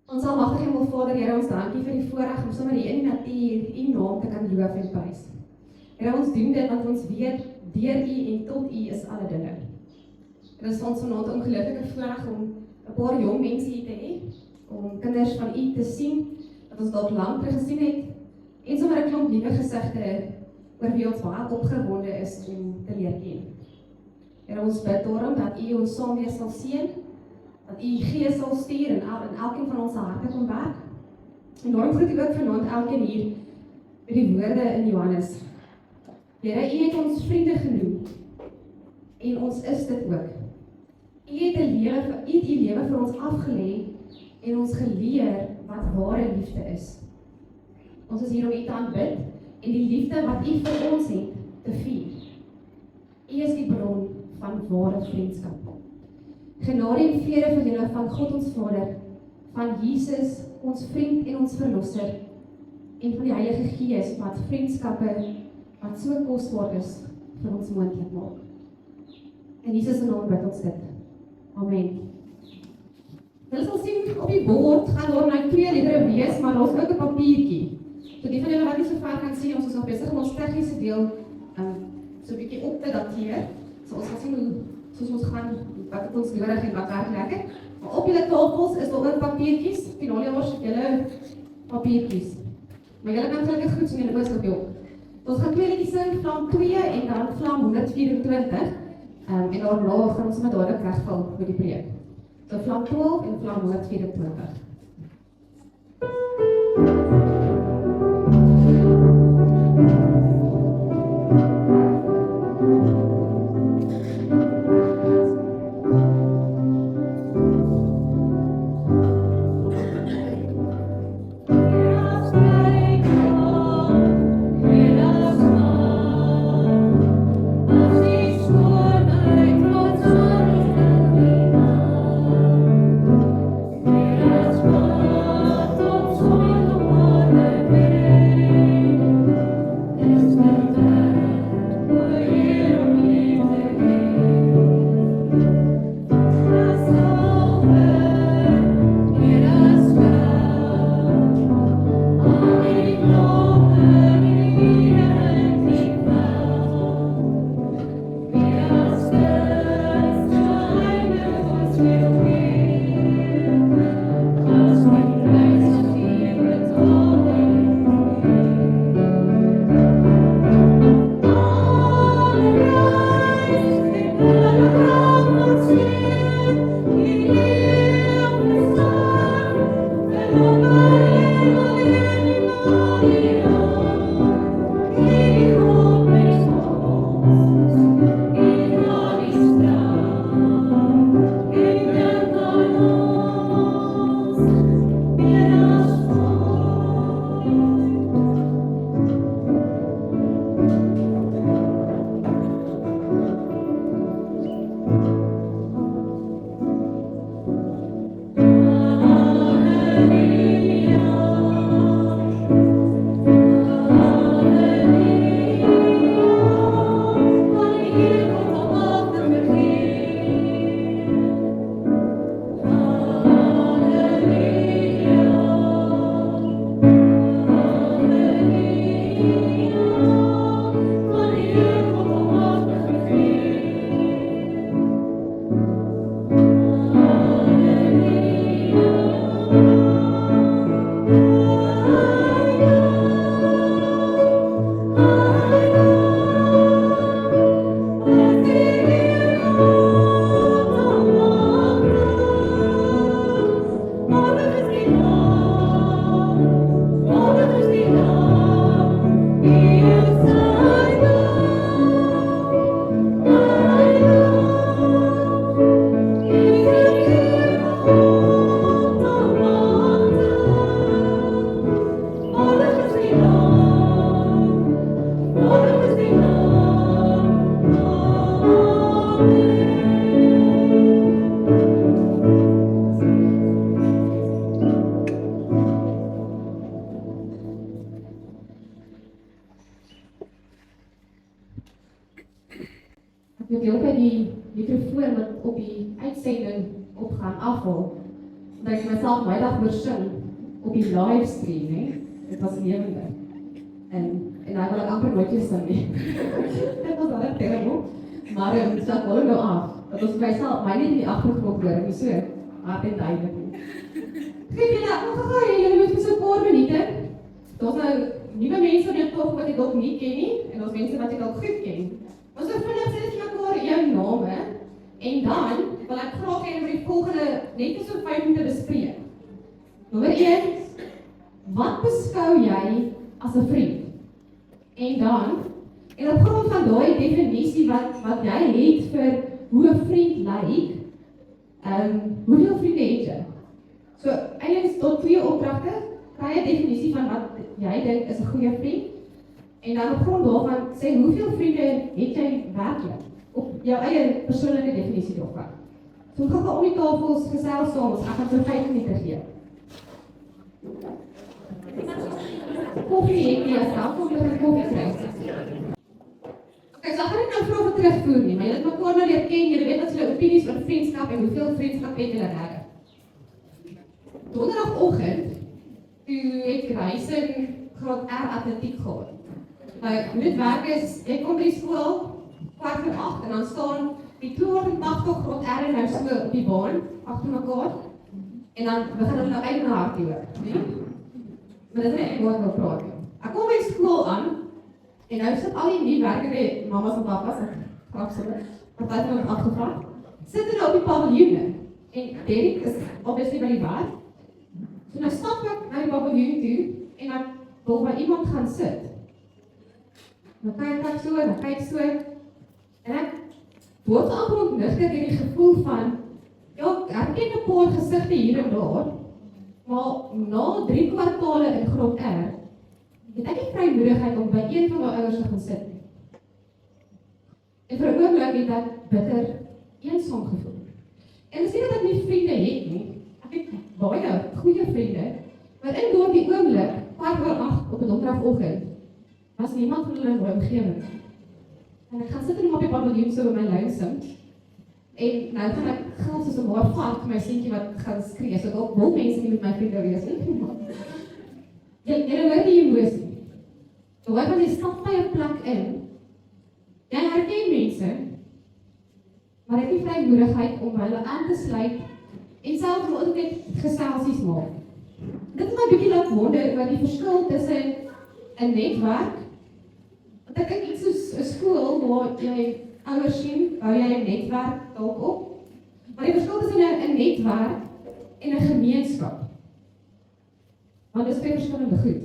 Ons almagtige Vader, Here, ons dankie vir die voorreg om sommer hier in die natuur U naam te kan loof en prys. Here, ons doen dit want ons weet deur U en tot U is alle dinge. Dit is ons vanaand 'n ongelooflike voorreg om 'n paar jong mense hier te hê, om kinders van U te sien wat ons dalk lank terug gesien het en sommer 'n klomp nuwe gesigte oor wie ons baie opgewonde is om te leer ken. Here, ons bid daarom dat U ons saam weer sal seën, dat U Gees sal stuur en elkeen van ons harte kom werk. En daarom groet U ook vanaand elkeen hier met die woorde in Johannes. Here, U het ons vriende genoem en ons is dit ook. U het U lewe vir ons afgelê en ons geleer wat ware liefde is. Ons is hier om U te aanbid en die liefde wat U vir ons het te vier. U is die bron van ware vriendskap. Genade en vrede vir julle van God ons Vader, van Jesus, ons vriend en ons verlosser, en van die Heilige Gees wat vriendskappe wat so kosbaar is vir ons moontlik maak. In Jesus se naam bid ons dit. Amen. Julle sal sien op die bord gaan daar nou 2 lettere wees, maar daar's ook 'n papiertjie. So die van julle wat nie so ver kan sien, ons is nog besig om ons tegniese deel so 'n bietjie op te dateer. So ons gaan sien hoe soos ons gaan, wat het ons nodig en wat werk lekker. Maar op julle tafels is daar ook papiertjies, finaljaars het julle papiertjies. Maar julle kan gelukkig goed sien in die boodskapie op. Ons gaan 2 liedjies sing, Vlam 2 en dan Vlam 124. En daarna gaan ons met dadelik regval met die preek. So Vlam 12 en Vlam 124. Ek wil by die microfoon wat op die uitsending opgaan afhaal. dat ek myself my dag oorsing op die livestream, hè. Dit was lewendig. En hy wil ek amper nooit weer sing nie. Dit was al terrible. Maar so ek wil nou af, dat ons myself, my nie in die agtergrond hoor, nie so hard en duidelik nie. Geef julle, julle moet vir so 'n paar minute. Daar's nou nuwe mense wat jy tog wat ek dalk nie ken nie, en daar's mense wat ek dalk goed ken. Ons wil vinnig sê vir mekaar jou name, en dan wil ek graag hê oor die volgende net so 5 minute bespreek. Nommer 1, wat beskou jy as 'n vriend? En dan, en op grond van daai definisie wat jy het vir hoe 'n vriend lyk, hoeveel vriende het jy? So, eintlik tot 2 opdragte, kry jy 'n definisie van wat jy dink is 'n goeie vriend, en dan op grond daarvan sê hoeveel vriende het jy werklik, op jou eie persoonlike definisie daarvan. So, ons gaan om die tafels gesels saam, ons gaan so 5 minute gee. Koffie het nie as kom jy 'n koffie kry. Okay, so ek gaan nie nou vrae terugvoer nie, maar julle het mekaar nou leer ken, julle weet wat julle opinies oor vriendskap en hoeveel vriendskap het julle regtig. Donderdagoggend, toe het Grace in graad R atletiek gehad. Nou, hoe dit werk is, jy kom by die skool, 7:45, en dan staan die 280 graad R in nou so op die baan, agter mekaar, en dan begin hulle nou uit na hardloop, nee? Maar dit is nie ek wat wil praat nie. Ek kom by skool aan, en nou sit al die nuutwerkende mamas en papas, party van hulle afgevraag, sit hulle op die paviljoene, en Derek is obviously by die werk. So nou stap ek na die paviljoen toe, en dan wil by iemand gaan sit. Dan kyk ek so, dan kyk so, en ek word amper ontnigter deur die gevoel van, ja, ek ken 'n paar gesigte hier en daar, maar na 3 kwartale in graad R, het ek nie vrymoedigheid om by een van my ouers te gaan sit nie. En vir 'n oomblik het ek bitter eensaam gevoel. En dis nie dat ek nie vriende het nie, ek het baie goeie vriende, maar in daardie oomblik, 7:45 op 'n donderdagoggend, was niemand van hulle in my omgewing. En ek gaan sit en op die paviljoen so by my lonesome, en nou gaan ek gil soos 'n maar vark vir my seentjie wat gaan skree, so dalk wil mense nie met my vriende wees nie. Julle hoor die emosie. So wanneer jy stap by 'n plek in, jy herken mense, maar ek het nie vrymoedigheid om hulle aan te sluit en selfs wil ook net geselsies maak. Dit is my bietjie laat wonder oor die verskil tussen 'n netwerk, want ek kyk iets soos 'n skool waar jy ouers sien, bou jy 'n netwerk dalk op, maar die verskil tussen 'n netwerk en 'n gemeenskap, want dit is 2 verskillende goed.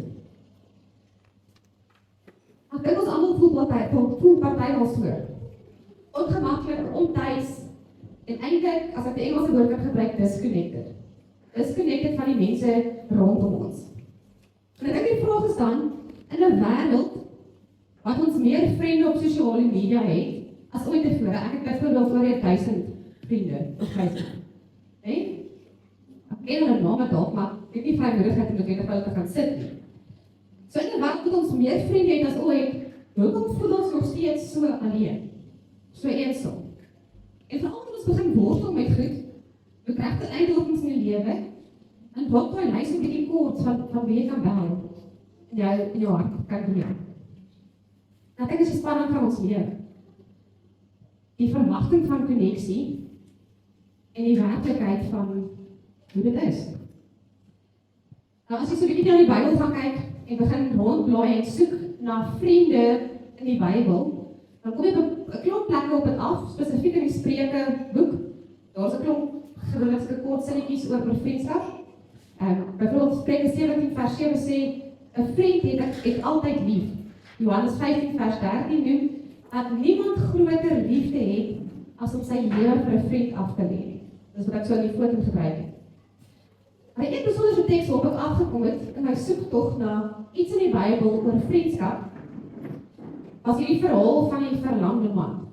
Ek dink ons almal voel party wel so. Ongemaklik, ontuis, en eintlik, as ek die Engelse woord kan gebruik, disconnected. Disconnected van die mense rondom ons. En ek dink die vraag is dan, in 'n wêreld wat ons meer vriende op sosiale media het as ooit tevore. Ek het byvoorbeeld oor 1000 vriende op Facebook. Nee? Ek ken hulle name dalk, maar ek het nie vrymoedigheid om noodwendig hulle te gaan sit nie. So in 'n wêreld wat ons meer vriende het as ooit, hoekom voel ons nog steeds so alleen? So eensaam. En veral as ons begin worstel met goed, we kry uitdagings in die lewe, en dalk daai lys 'n bietjie kort van wie jy kan bel in jou hart kan doen. Ek dink dit is die spanning van ons lewe. Die verwagting van koneksie en die werklikheid van hoe dit is. Nou as jy so 'n bietjie na die Bybel gaan kyk en begin rondblaai en soek na vriende in die Bybel, dan kom jy op 'n klomp plekke op dit af, spesifiek in die Spreuke boek. Daar's 'n klomp gewillige kort sinnetjies oor vriendskap. Byvoorbeeld Spreuke 17 vers 7 sê, 'n vriend het altyd lief. Johannes 15 vers 13 noem dat niemand groter liefde het as om sy lewe vir 'n vriend af te lê. Dis wat ek so in die foto gebruik het. Maar die een besondere teks waarop ek afgekom het in my soektog na iets in die Bybel oor vriendskap, was hierdie verhaal van die verlamde man.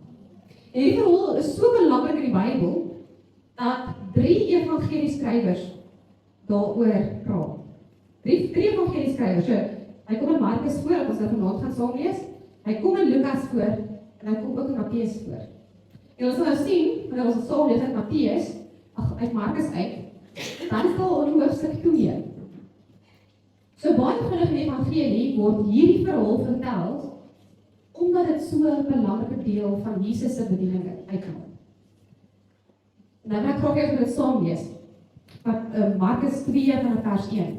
En hierdie verhaal is so belangrik in die Bybel dat 3 evangelieskrywers daaroor praat. 3 evangelieskrywers. So, hy kom in Markus voor, dat ons nou vanaand gaan saam lees. Hy kom in Lukas voor en hy kom ook in Matteus voor. En ons gaan nou sien, wanneer ons saam lees uit Matteus, uit Markus uit, Dan is daar in hoofstuk 2. So baie vinnig in die evangelie word hierdie verhaal vertel, omdat dit so 'n belangrike deel van Jesus se bediening uitmaak. Nou wil ek graag hê dit saam lees. Markus 2 van vers 1.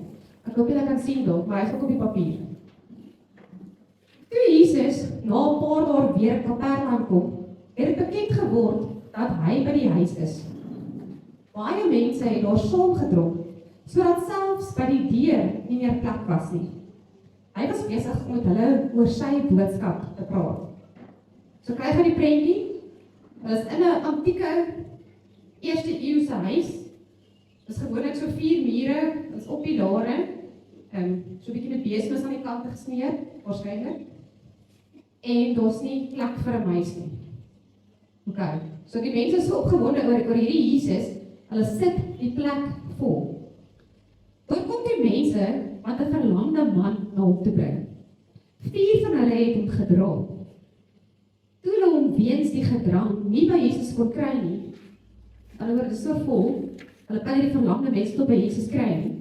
Ek hoop julle kan sien dalk, maar hy is ook op die papier. Toe Jesus na 'n paar dae weer in Kapernaum kom, het dit bekend geword dat hy by die huis is. Baie mense het daar saamgedrom, sodat selfs by die deur nie meer plek was nie. Hy was besig om met hulle oor sy boodskap te praat. So kry jy die prentjie. Hulle is in 'n antieke eerste eeuse huis. Dit is gewoonlik so 4 mure, dit is op pilare, so 'n bietjie met beesmis aan die kante gesmeer, waarskynlik. En daar's nie plek vir 'n muis nie. Okay. So die mense is so opgewonde oor hierdie Jesus, hulle sit die plek vol. Daar kom die mense wat 'n verlamde man na hom toe bring. 4 van hulle het hom gedra. Toe hulle hom weens die gedrang nie by Jesus kon kry nie, hulle word so vol, hulle kan nie die verlamde mens tot by Jesus kry nie,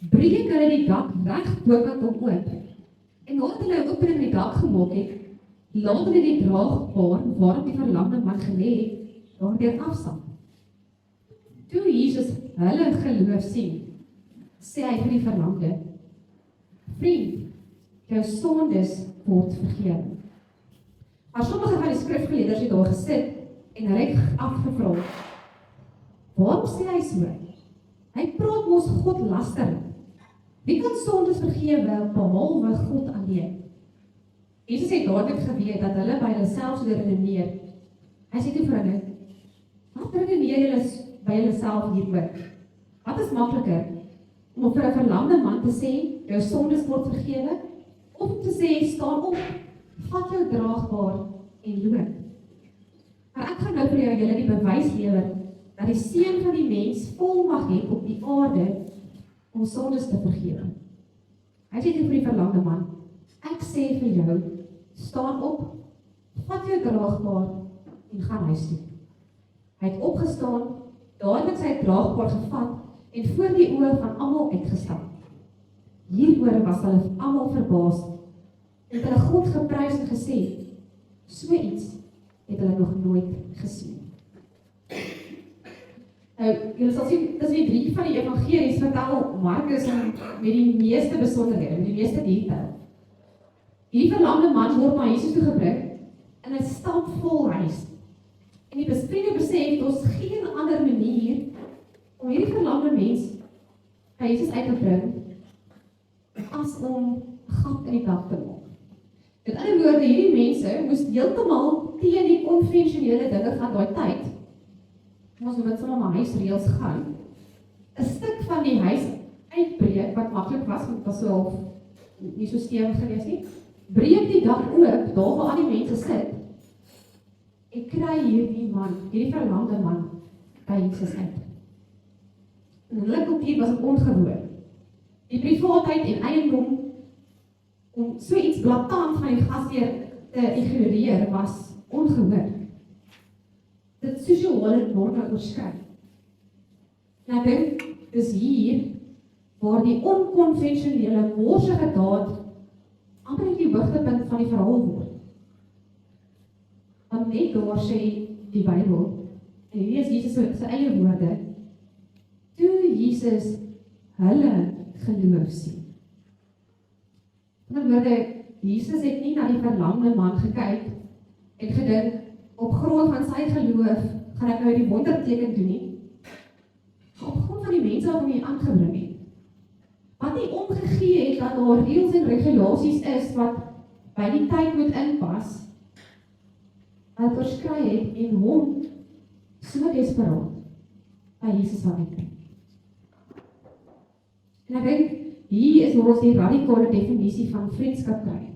breek hulle die dak reg bokant hom oop. En nadat hulle 'n opening in die dak gemaak het, laat hulle die draagbaar waarop die verlamde man gelê het, daardeur afsak. Toe Jesus hulle geloof sien, sê hy vir die verlamde: "Vriend, jou sondes word vergewe." Maar sommige van die skrifgeleerders het daar gesit en hulle het afgevra: "Waarom sê hy so? Hy praat mos God lasterlik. Wie kan sondes vergewe behalwe God alleen?" Jesus het dadelik geweet dat hulle by hulle self so redeneer. Hy sê toe vir hulle: "Wat redeneer julle by julle self hieroor? Wat is makliker? Om vir 'n verlamde man te sê, jou sondes word vergewe, of te sê, staan op, vat jou draagbaar en loop? Maar ek gaan nou vir julle die bewys lewer, dat die Seun van die mens volmag het op die aarde, om sondes te vergewe." Hy sê toe vir die verlamde man: "Ek sê vir jou, staan op, vat jou draagbaar en gaan huis toe." Hy het opgestaan, dadelik sy draagbaar gevat en voor die oë van almal uitgestap. Hieroor was hulle almal verbaas, en hulle God geprys en gesê: "So iets het hulle nog nooit gesien." Nou, julle sal sien, dis die 3 van die evangelies vertel Markus met die meeste besonderhede, met die meeste detail. Hierdie verlamde man word na Jesus toe gebring in 'n stampvol huis. En die vriende besef, ons geen ander manier om hierdie verlamde mens by Jesus uit te bring as om 'n gat in die dak te maak. Met ander woorde, hierdie mense moes heeltemal teen die konvensionele dinge van daai tyd, ons noem dit sommer maar huisreëls gaan, 'n stuk van die huis uitbreek wat maklik was, want dit was so nie so stewig gewees nie. Breek die dak oop, daar waar al die mense sit, en kry hierdie verlamde man by Jesus uit. In hulle kultuur was dit ongewoon. Die privaatheid en eiendom om so iets blaatant van die gasheer te ignoreer was ongewoon. Dit sosiale norme oorskry. En ek dink, dis hier waar die onkonvensionele morsige daad amper die hoogtepunt van die verhaal word. Want net daar sê die Bybel, en hier is Jesus sy eie woorde, toe Jesus hulle geloof sien. In ander woorde, Jesus het nie na die verlamde man gekyk en gedink, op grond van sy geloof gaan ek nou die wonderteken doen nie. Op grond van die mense wat hom hier aangebring het. Wat nie omgegee het dat daar reëls en regulasies is wat by die tyd moet inpas, wat oorskry het en hom so desperaat by Jesus wat het. En ek dink, hier is waar ons die radikale definisie van vriendskap kry.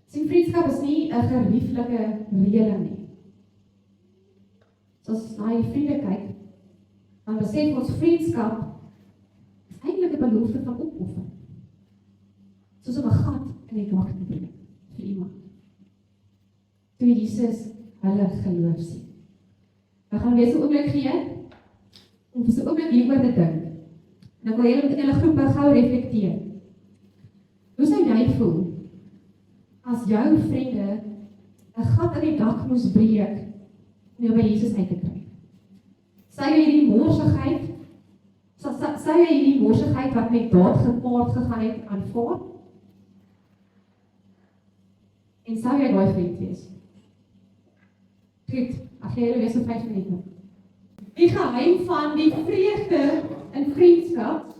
Sien, vriendskap is nie 'n gerieflike reëling nie. So as na die vriende kyk, dan besef ons vriendskap is eintlik 'n belofte van opoffer. Soos om 'n gat in die dak te breek vir iemand. Toe Jesus hulle geloof sien. We gaan weer so oomblik gee om vir so 'n oomblik hieroor te dink. En ek wil julle met in julle groepe gou reflekteer. Hoe sou jy voel as jou vriende 'n gat in die dak moes breek om jou by Jesus uit te kry? Sou jy hierdie morsigheid, sou jy hierdie morsigheid wat met daad gepaard gegaan het aanvaar? En sou jy daai vriend wees? Goed, ek gee julle weer so 5 minute. Die geheim van die vreugde in vriendskap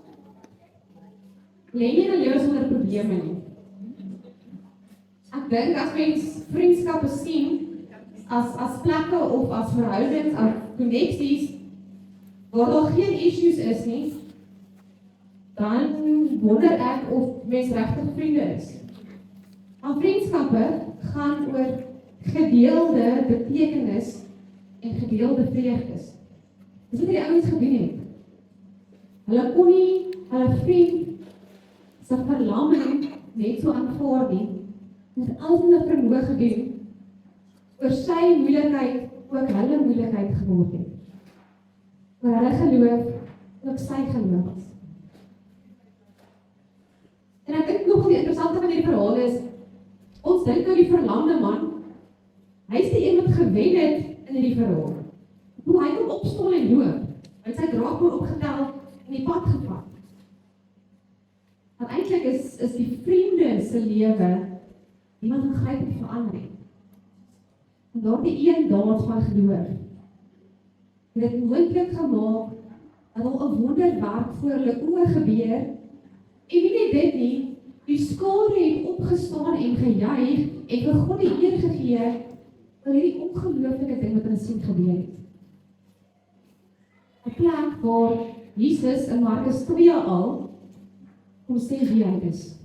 lê nie in 'n lewe sonder probleme nie. Ek dink as mens vriendskappe sien as plekke of as verhoudings, as koneksies waar daar geen issues is nie, dan wonder ek of mens regtig vriende is. Maar vriendskappe gaan oor gedeelde betekenis en gedeelde vreugdes. Dis wat die ouens gedoen het. Hulle kon nie hulle vriend se verlamming net so aanvaar nie. Hulle het al hulle vermoë gedoen oor sy moeilikheid ook hulle moeilikheid geword het. Oor hulle geloof ook sy geloof was. En ek dink nog die interessante van hierdie verhaal is, ons dink nou die verlamde man, hy is die een wat gewen het in hierdie verhaal. Hoe hy kon opstaan en loop, hy het sy draagboor opgetel en die pad gevat. Want eintlik is die vriende se lewe iemand ingrypend verander het. En daardie een daad van geloof het dit moontlik gemaak dat al 'n wonderwerk voor hulle oë gebeur, en nie net dit nie, die skare het opgestaan en gejuig en vir God die eer gegee oor hierdie ongelooflike ding wat hulle sien gebeur het. 'n Plek waar Jesus in Markus 2 al kom sê wie hy is.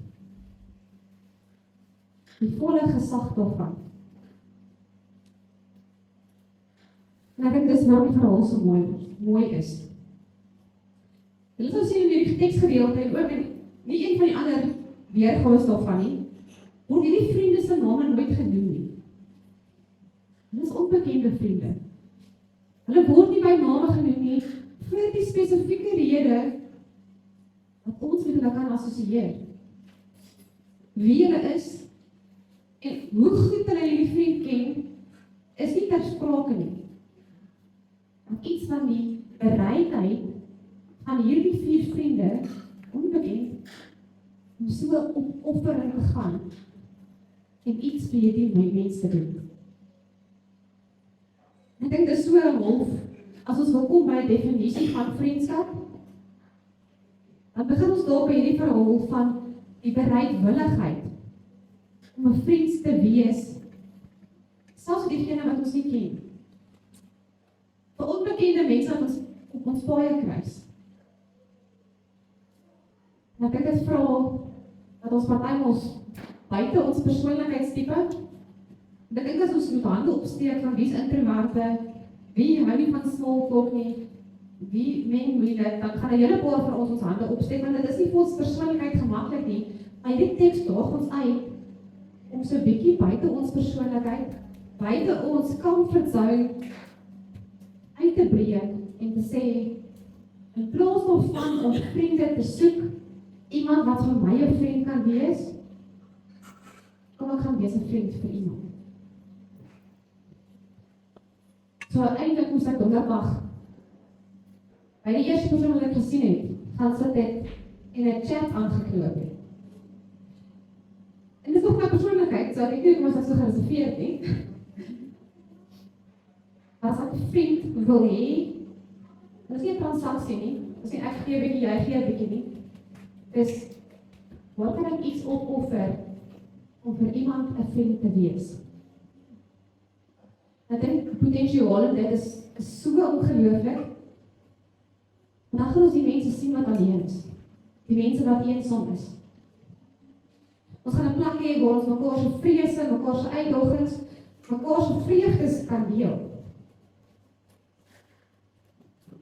Die volle gesag daarvan. En ek dink dis waarom die verhaal so mooi is. Hulle sal sien in die teksgedeelte en ook in nie een van die ander weergawe daarvan nie, word hierdie vriende se name nooit genoem nie. Hulle is onbekende vriende. Hulle word nie by name genoem nie vir die spesifieke rede wat ons met hulle kan assosieer. Wie hulle is en hoe goed hulle hierdie vriend ken, is nie ter sprake nie. Want iets van die bereidheid van hierdie 4 vriende, onbekend, om so opoffering te gaan en iets vir hierdie mense te doen. Ek dink dit is so 'n half, as ons wil kom by 'n definisie van vriendskap, dan begin ons daar by hierdie verhaal van die bereidwilligheid om 'n vriend te wees, selfs diegene wat ons nie ken. Vir onbekende mense wat ons op ons paaie kruis. En ek dink dit vra dat ons partymal buite ons persoonlikheidstipe, ek dink as ons moet hande opsteek van wie is introverte, wie hou nie van small talk nie, wie meng moeilik, dan gaan 'n hele paar van ons hande opsteek, want dit is nie vir ons persoonlikheid gemaklik nie, maar hierdie teks daag ons uit om so 'n bietjie buite ons persoonlikheid, buite ons comfort zone uit te breek en te sê, in plaas daarvan om vriende te soek, iemand wat vir my 'n vriend kan wees, kom ek gaan wees 'n vriend vir iemand. So eintlik moes ek donderdag by die eerste persoon wat ek gesien het, gaan sit het en 'n chat aangekloop het. En dit is ook my persoonlikheid, so ek weet nie of ek so gereserveerd nie. As ek 'n vriend wil hê, dit is nie 'n transaksie nie, dit is nie ek gee 'n bietjie, jy gee 'n bietjie nie. Dis, wat kan ek iets opoffer om vir iemand 'n vriend te wees? Ek dink potensiaal en dit is so ongelooflik. En dan gaan ons die mense sien wat alleen is. Die mense wat eensaam is. Ons gaan 'n plek hê waar ons mekaar se vrese, mekaar se uitdagings, mekaar se vreugdes kan deel.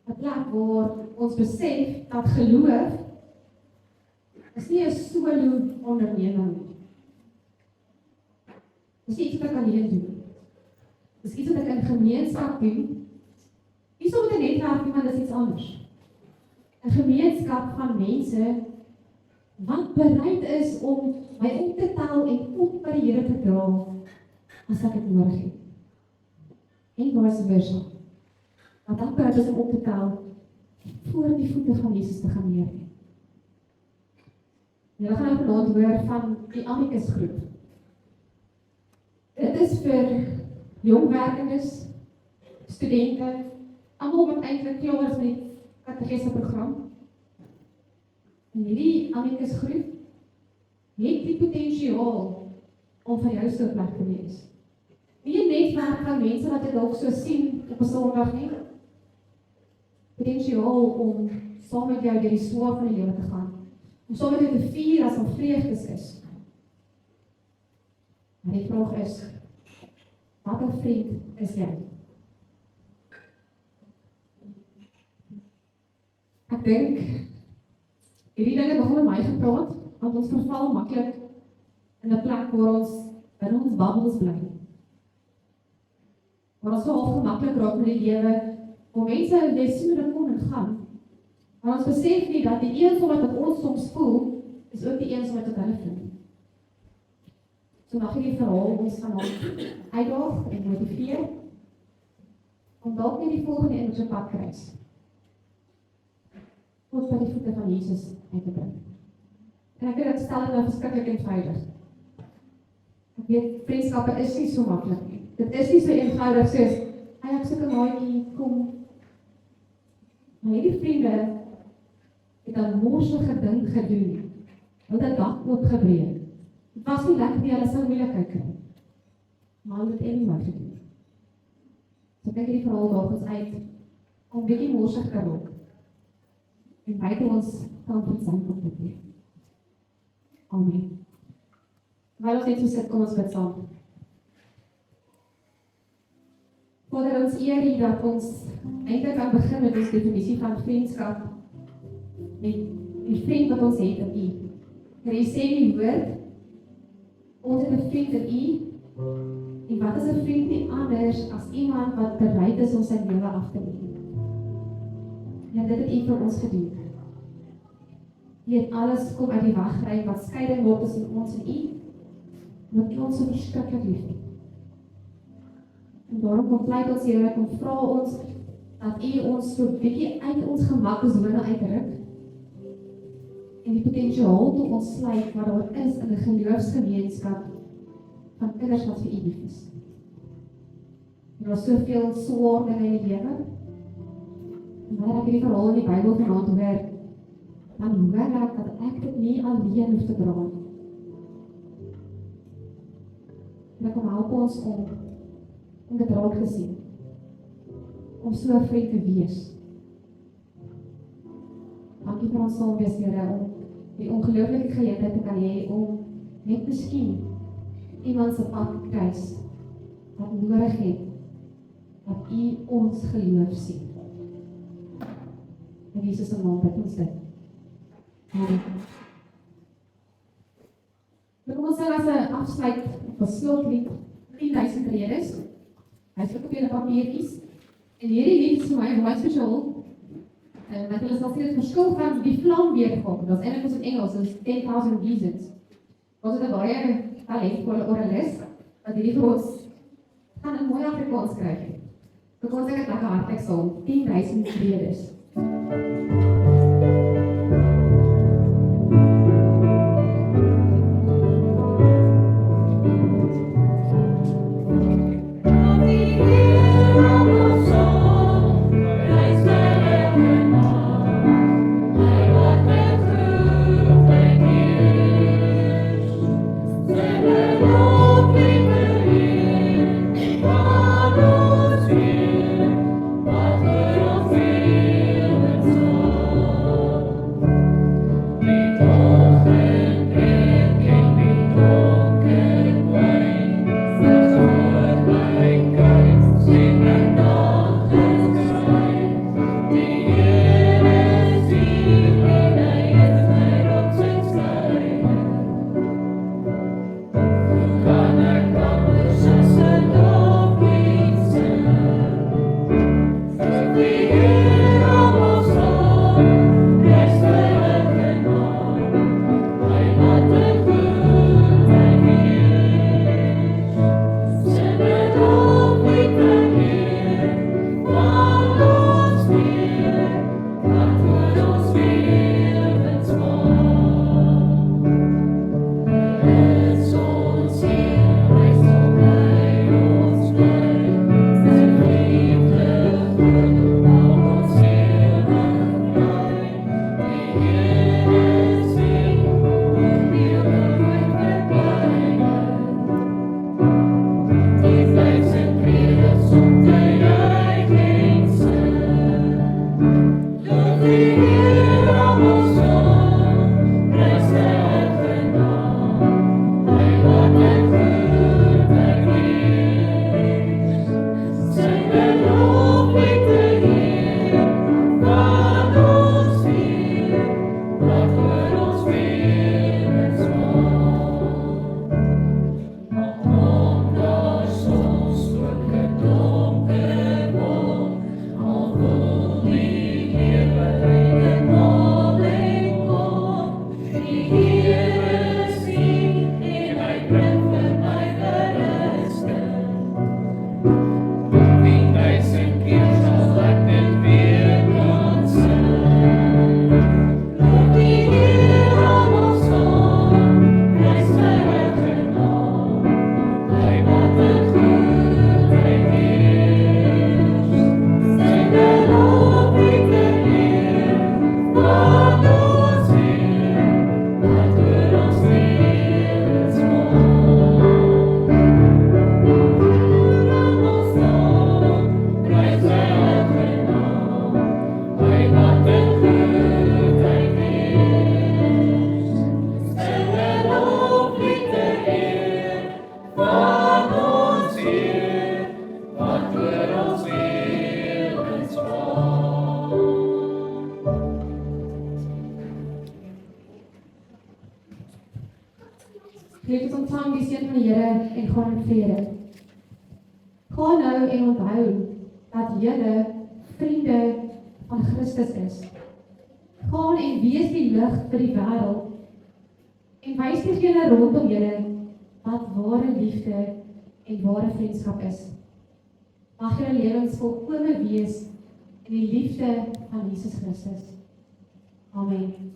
'n Plek waar ons besef dat geloof is nie 'n solo onderneming nie. Dis iets wat ek alleen doen. Dis iets wat ek in gemeenskap doen. Nie so met 'n netwerk nie, maar dis iets anders. 'n gemeenskap van mense wat bereid is om my op te tel en tot by die Here te dra as ek dit nodig het. En vice versa. Wat dan bereid is om op te tel voor die voete van Jesus te gaan neer. Julle gaan nou vanaand hoor van die Amicus groep. Dit is vir jong werkendes, studente, almal wat eintlik klaar is met die katedrese program. En hierdie Amicus groep het die potensiaal om vir jou so 'n plek te wees. Nie 'n netwerk van mense wat dit dalk so sien op 'n Sondag nie. Potensiaal om saam met jou deur die swaar van die lewe te gaan. Om saam met jou te vier as al vreugdes is. Maar die vraag is, wat 'n vriend is jy? Ek dink, hierdie dinge begin met my gepraat, want ons verval maklik in 'n plek waar ons in ons bubbels bly. Waar ons so half gemaklik raak met die lewe, waar mense jy sien hoe dit kom en gaan. Maar ons besef nie dat die eensaamheid wat ons soms voel, is ook die eensaamheid wat hulle voel. So mag ek die verhaal ons vanaand uitdaag en motiveer, om dalk nie die volgende in ons pad kruis. Tot by die voete van Jesus uit te bring. En ek dit stel nou verskriklik eenvoudig. Ek weet, vriendskappe is nie so maklik nie. Dit is nie so eenvoudig soos, ek soek 'n maatjie, kom. Maar hierdie vriende het 'n morsige ding gedoen. Hulle het 'n dak oopgebreek. Dit was nie lekker nie, hulle sou moeilikheid kry. Maar hulle het anyway gedoen. So ek dink die verhaal daag ons uit om bietjie morsig te raak. En buite ons kan van sy op te doen. Amen. Terwyl ons net so sit, kom ons bid saam. Vader, ons eer U dat ons eintlik kan begin met ons definisie van vriendskap, met die vriend wat ons het in U. Maar U sê in die woord, ons het 'n vriend in U, en wat is 'n vriend nie anders as iemand wat bereid is om sy lewe af te neem. Ja, dit het U vir ons gedoen. U het alles kom uit die weg ry wat skeiding word tussen ons en U, omdat U ons so verskriklik liefhet. En daarom kom pleit ons Here, kom vra ons dat U ons so bietjie uit ons gemaksone uitruk en die potensiaal toe ontsluit wat daar is in 'n geloofsgemeenskap van kinders wat vir U lief is. Daar is soveel swaar dinge in die lewe. En wanneer ek hierdie verhaal in die Bybel vanaand hoor, dan hoor ek dat ek dit nie alleen hoef te dra nie. En ek kom help ons om dit raak te sien. Om so 'n vriend te wees. Dankie vir ons saam wees, Here, om die ongelooflike geleentheid te kan hê om net miskien iemand se pad te kruis wat nodig het dat U ons geloof sien. In Jesus se naam bid ons dit. Amen. Kom ons sing as 'n afsluit of 'n slotlied 10.000 redes. Hy is ook op julle papiertjies. En hierdie lied is vir my baie spesiaal. Want hulle sal sê dit verskil van die vlam weergawe. Dit is eintlik ons in Engels, dit is 10,000 reasons. Ons het 'n baie talentvolle oralis wat hierdie vir ons gaan in mooi Afrikaans skryf. So kom ons sing dit lekker hartlik saam. 10.000 redes. Wat er al veel en zo. gaan in die seën van die Here en gaan in vrede. Gaan nou en onthou dat julle vriende van Christus is. Gaan en wees die lig vir die wêreld en wys diegene rondom julle wat ware liefde en ware vriendskap is. Mag julle lewens volkome wees in die liefde van Jesus Christus. Amen.